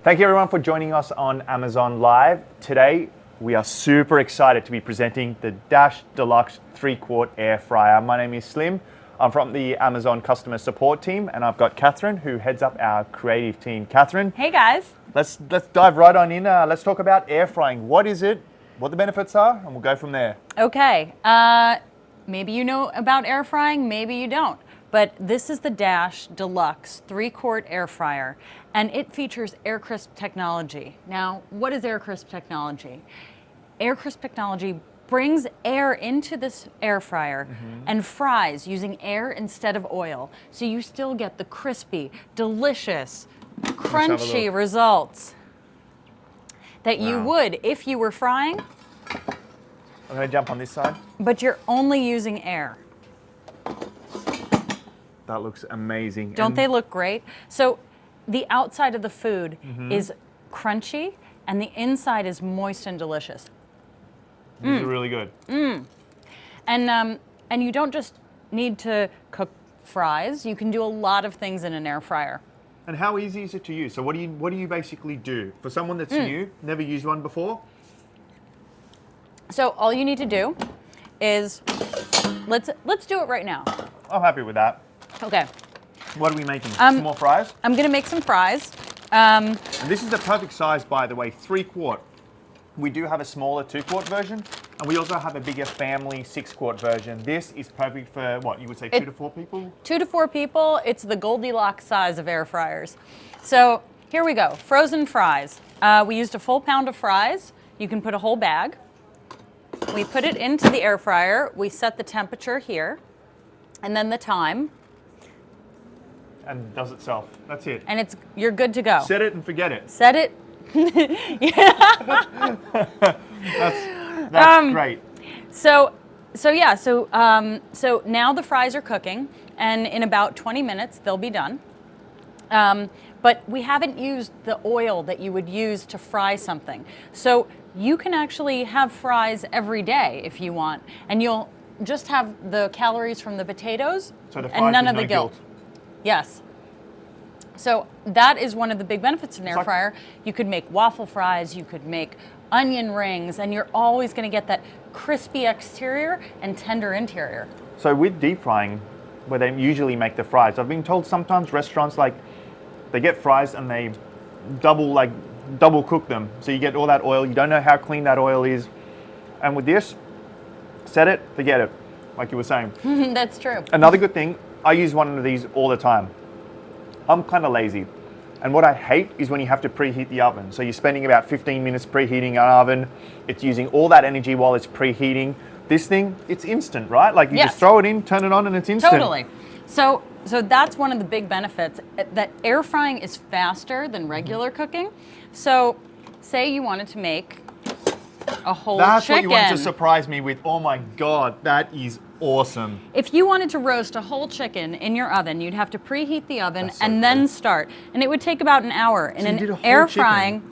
Thank you everyone for joining us on Amazon Live. Today, we are super excited to be presenting the DASH Deluxe 3-quart air fryer. My name is Slim. I'm from the Amazon customer support team, and I've got Catherine, who heads up our creative team. Catherine. Hey guys. Let's dive right on in. Let's talk about air frying. What is it? What the benefits are, and we'll go from there. Okay. Maybe you know about air frying, maybe you don't. But this is the DASH Deluxe 3-quart air fryer, and it features air crisp technology. Now, what is air crisp technology? Air crisp technology brings air into this air fryer and fries using air instead of oil. So you still get the crispy, delicious, crunchy results that you would if you were frying. I'm going to jump on this side. But you're only using air. That looks amazing. Don't they look great? So the outside of the food is crunchy and the inside is moist and delicious. These are really good. And you don't just need to cook fries. You can do a lot of things in an air fryer. And how easy is it to use? So what do you basically do? For someone that's new, never used one before? So all you need to do is, let's do it right now. I'm happy with that. Okay. What are we making? Some more fries? I'm gonna make some fries. And this is the perfect size, by the way, 3-quart. We do have a smaller 2-quart version, and we also have a bigger family 6-quart version. This is perfect for what, you would say 2 to 4 people? 2 to 4 people. It's the Goldilocks size of air fryers. So here we go, frozen fries. We used a full pound of fries. You can put a whole bag. We put it into the air fryer. We set the temperature here, and then the time. And it does itself. That's it. And you're good to go. Set it and forget it. Set it. That's great. So now the fries are cooking, and in about 20 minutes they'll be done. But we haven't used the oil that you would use to fry something. So you can actually have fries every day if you want, and you'll just have the calories from the potatoes and none of the guilt. Yes. So that is one of the big benefits of an air fryer. You could make waffle fries, you could make onion rings, and you're always going to get that crispy exterior and tender interior. So with deep frying, where they usually make the fries, I've been told sometimes restaurants they get fries and they double cook them. So you get all that oil, you don't know how clean that oil is. And with this, set it, forget it, like you were saying. That's true. Another good thing, I use one of these all the time. I'm kind of lazy. And what I hate is when you have to preheat the oven. So you're spending about 15 minutes preheating an oven. It's using all that energy while it's preheating. This thing, it's instant, right? Like you just throw it in, turn it on, and it's instant. Totally. So that's one of the big benefits, that air frying is faster than regular cooking. So say you wanted to make a whole chicken. That's what you wanted to surprise me with. Oh my God, that is awesome. If you wanted to roast a whole chicken in your oven, you'd have to preheat the oven and then start. And it would take about an hour. In an air frying,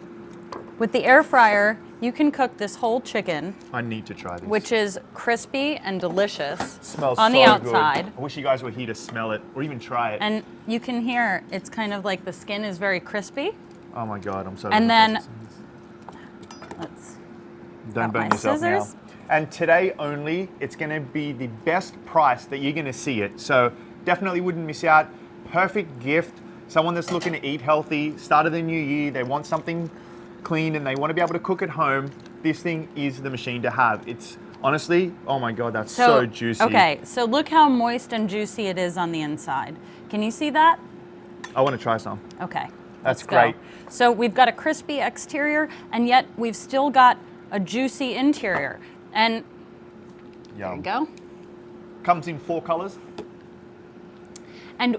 with the air fryer, you can cook this whole chicken. I need to try this. Which is crispy and delicious. Smells on the outside. Good. I wish you guys were here to smell it or even try it. And you can hear it's kind of like the skin is very crispy. Oh my God, I'm so And then don't burn yourself now. And today only, it's going to be the best price that you're going to see it. So definitely wouldn't miss out. Perfect gift. Someone that's looking to eat healthy, start of the new year, they want something clean and they want to be able to cook at home. This thing is the machine to have. It's honestly, oh my God, that's so juicy. Okay, so look how moist and juicy it is on the inside. Can you see that? I want to try some. Okay. That's great. So we've got a crispy exterior, and yet we've still got a juicy interior. And there you go. Comes in 4 colors. And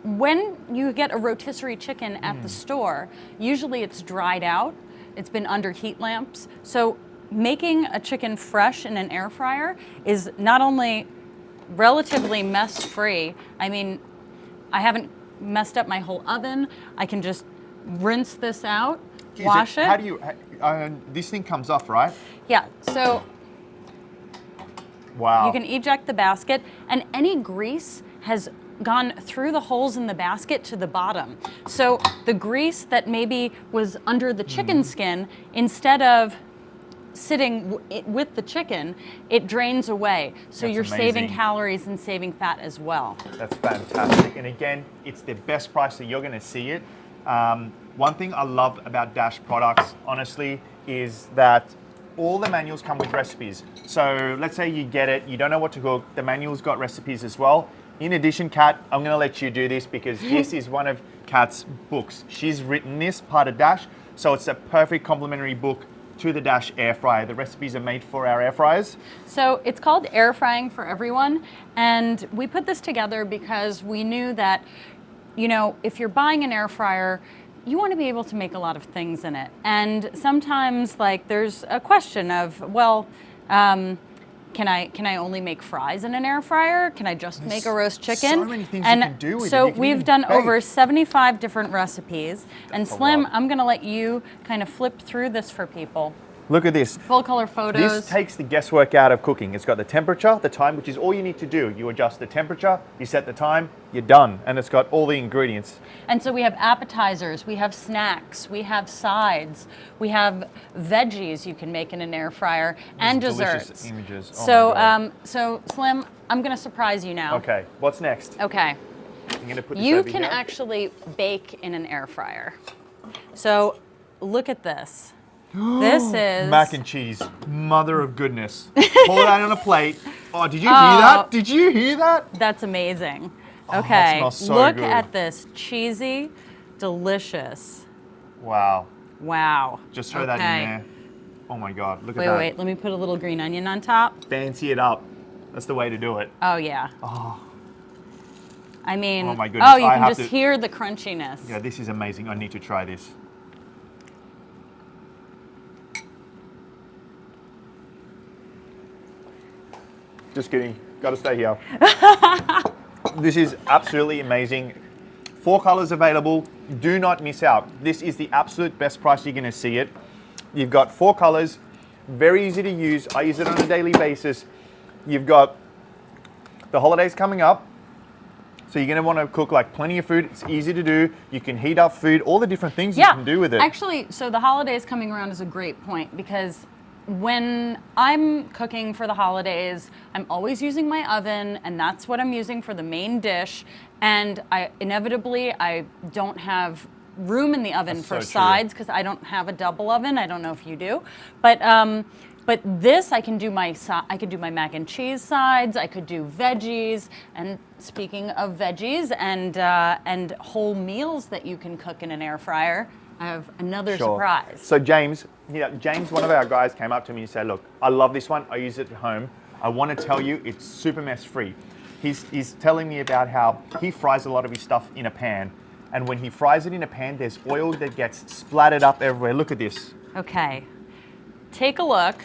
when you get a rotisserie chicken at the store, usually it's dried out. It's been under heat lamps. So making a chicken fresh in an air fryer is not only relatively mess-free. I mean, I haven't messed up my whole oven. I can just rinse this out, wash it. How do you, this thing comes off, right? Yeah, so wow. You can eject the basket, and any grease has gone through the holes in the basket to the bottom. So the grease that maybe was under the chicken skin, instead of sitting with the chicken, it drains away. So That's you're saving amazing. calories and saving fat as well. That's fantastic. And again, it's the best price that you're going to see it. One thing I love about Dash products, honestly, is that all the manuals come with recipes. So let's say you get it, you don't know what to cook, the manual's got recipes as well. In addition, Kat, I'm going to let you do this because this is one of Kat's books. She's written this part of Dash, so it's a perfect complementary book to the Dash air fryer. The recipes are made for our air fryers. So it's called Air Frying for Everyone, and we put this together because we knew that, you know, if you're buying an air fryer, you want to be able to make a lot of things in it. And sometimes, like, there's a question of, well, can I only make fries in an air fryer? Can I just make a roast chicken? So many things you can do with it. So You can we've even done bake. over 75 different recipes. And That's a Slim, lot. I'm going to let you kind of flip through this for people. Look at this. Full color photos. This takes the guesswork out of cooking. It's got the temperature, the time, which is all you need to do. You adjust the temperature, you set the time, you're done. And it's got all the ingredients. And so we have appetizers, we have snacks, we have sides, we have veggies you can make in an air fryer, and These delicious desserts. images. Oh So, my God. so Slim, I'm going to surprise you now. Okay, what's next? Okay. I'm going to put this You over can here. actually bake in an air fryer. So look at this. This is Mac and cheese, mother of goodness. Pour it out on a plate. Oh, did you hear that? Did you hear that? That's amazing. Oh, it Okay, smells so look good. at this. Cheesy, delicious. Wow. Wow. Just throw that in there. Oh my God, look at Wait, that. wait, let me put a little green onion on top. Fancy it up. That's the way to do it. Oh, yeah. Oh, I mean, Oh my goodness, oh, you I can have just to- hear the crunchiness. yeah, this is amazing. I need to try this. Just kidding. Got to stay here. This is absolutely amazing. 4 colors available. Do not miss out. This is the absolute best price you're going to see it. You've got 4 colors. Very easy to use. I use it on a daily basis. You've got the holidays coming up. So you're going to want to cook like plenty of food. It's easy to do. You can heat up food, all the different things you can do with it. Actually, so the holidays coming around is a great point because when I'm cooking for the holidays, I'm always using my oven, and that's what I'm using for the main dish. And I don't have room in the oven That's for so true. sides because I don't have a double oven. I don't know if you do, but this I can do my mac and cheese sides. I could do veggies. And speaking of veggies and whole meals that you can cook in an air fryer, I have another surprise. So James, one of our guys came up to me and said, look, I love this one. I use it at home. I want to tell you it's super mess free. He's telling me about how he fries a lot of his stuff in a pan. And when he fries it in a pan, there's oil that gets splattered up everywhere. Look at this. Okay, take a look.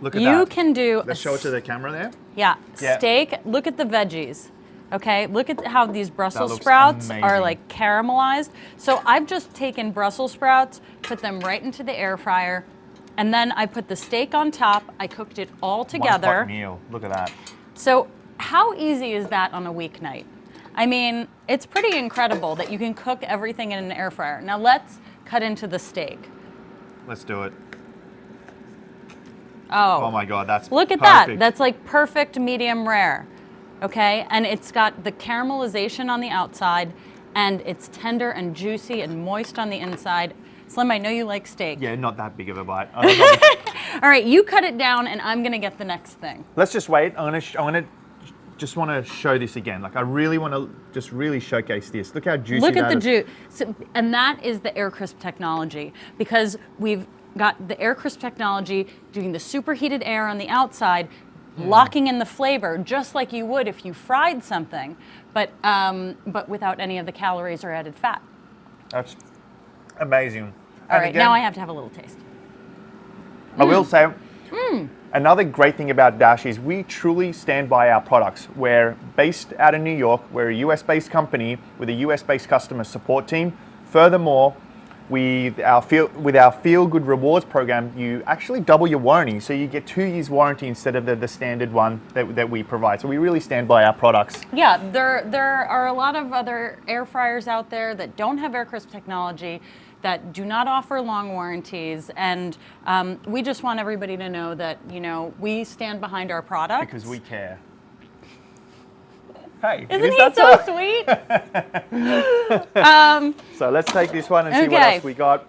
Look at You that. can do Let's show it to the camera there. Yeah, Yeah. steak. Look at the veggies. Okay, look at how these Brussels looks sprouts are amazing. like caramelized. So I've just taken Brussels sprouts, put them right into the air fryer, and then I put the steak on top. I cooked it all One together. pot meal. Look at that. So how easy is that on a weeknight? I mean, it's pretty incredible that you can cook everything in an air fryer. Now let's cut into the steak. Let's do it. Oh, my God, that's look at perfect. that. That's like perfect medium rare. Okay, and it's got the caramelization on the outside, and it's tender and juicy and moist on the inside. Slim, I know you like steak. Yeah, not that big of a bite. I don't know. All right, you cut it down, and I'm gonna get the next thing. Let's just wait. I just want to show this again. Like I really want to just really showcase this. Look how juicy Look at that the is. juice, and that is the air crisp technology because we've got the air crisp technology doing the superheated air on the outside, locking in the flavor just like you would if you fried something, but without any of the calories or added fat. That's amazing. All right, now I have to have a little taste. I will say, another great thing about Dash is we truly stand by our products. We're based out of New York. We're a US-based company with a US-based customer support team. Furthermore, with our Feel Good Rewards program, you actually double your warranty. So you get 2 years warranty instead of the standard one that we provide. So we really stand by our products. Yeah, there are a lot of other air fryers out there that don't have air crisp technology, that do not offer long warranties, and we just want everybody to know that, you know, we stand behind our products. Because we care. Hey, isn't he so sweet? So let's take this one and see what else we got.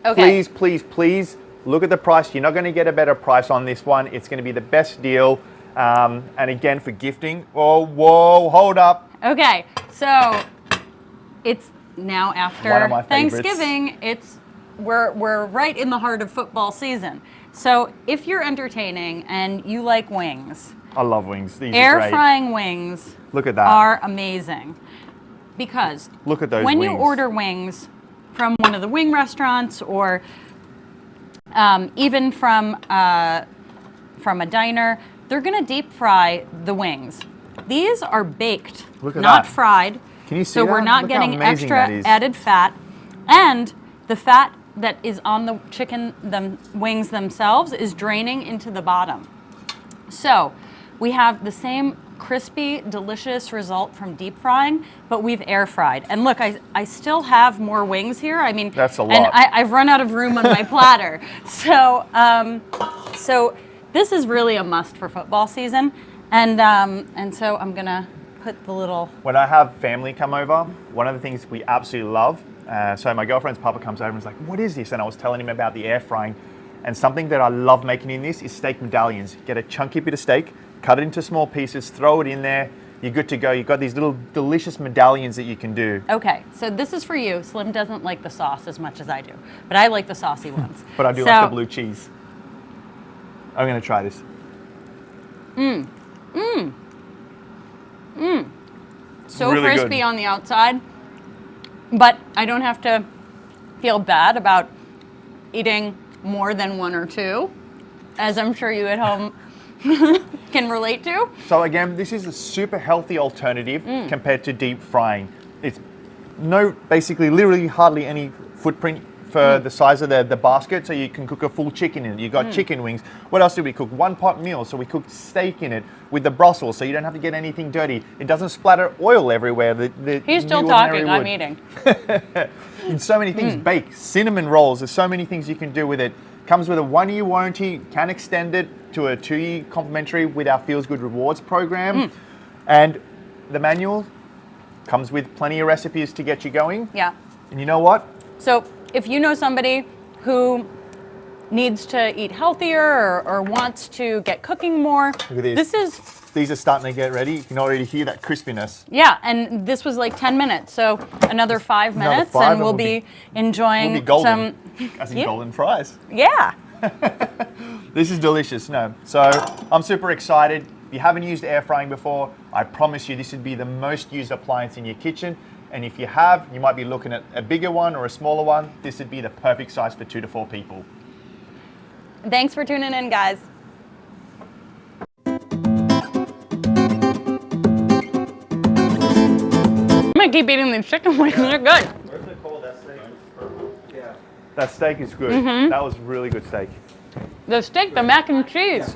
Okay. Please, please, please look at the price. You're not going to get a better price on this one. It's going to be the best deal. And again, for gifting. Oh, whoa, hold up. Okay, so it's now after One of my favorites. Thanksgiving. We're right in the heart of football season. So if you're entertaining and you like wings, I love wings. These air are great. frying wings Look at that. are amazing, because look at those when wings. you order wings from one of the wing restaurants, or even from a diner, they're going to deep fry the wings. These are baked, Look at not that. fried. Can you see so that? we're not Look how getting amazing extra that is. added fat, and the fat that is on the wings themselves is draining into the bottom. So we have the same crispy, delicious result from deep frying, but we've air fried. And look, I still have more wings here. I mean, that's a lot. And I've run out of room on my platter. So this is really a must for football season. And so I'm gonna put the little. When I have family come over, one of the things we absolutely love. So my girlfriend's papa comes over and is like, "What is this?" And I was telling him about the air frying. And something that I love making in this is steak medallions. Get a chunky bit of steak, cut it into small pieces, throw it in there. You're good to go. You've got these little delicious medallions that you can do. Okay, so this is for you. Slim doesn't like the sauce as much as I do, but I like the saucy ones. But I do like the blue cheese. I'm going to try this. So really crispy good. on the outside, but I don't have to feel bad about eating more than one or two, as I'm sure you at home can relate to. So again, this is a super healthy alternative compared to deep frying. It's basically literally hardly any footprint for the size of the basket, so you can cook a full chicken in it. You've got chicken wings. What else did we cook? One pot meal, so we cooked steak in it with the Brussels, so you don't have to get anything dirty. It doesn't splatter oil everywhere. He's still talking, I'm eating. And so many things, bake, cinnamon rolls, there's so many things you can do with it. Comes with a 1-year warranty, can extend it to a 2-year complimentary with our Feels Good Rewards program. And the manual comes with plenty of recipes to get you going. Yeah. And you know what? So if you know somebody who needs to eat healthier or wants to get cooking more, Look at this. These are starting to get ready. You can already hear that crispiness. Yeah, and this was like 10 minutes, so another 5 minutes, and we'll be enjoying we'll be golden, some. as in golden fries. Yeah. This is delicious. So I'm super excited. If you haven't used air frying before, I promise you this would be the most used appliance in your kitchen. And if you have, you might be looking at a bigger one or a smaller one. This would be the perfect size for 2 to 4 people. Thanks for tuning in, guys. I'm gonna keep eating these chicken wings. They're good. Where's it called? That steak is purple. Yeah. That steak is good. That was really good steak. The steak, the mac and cheese.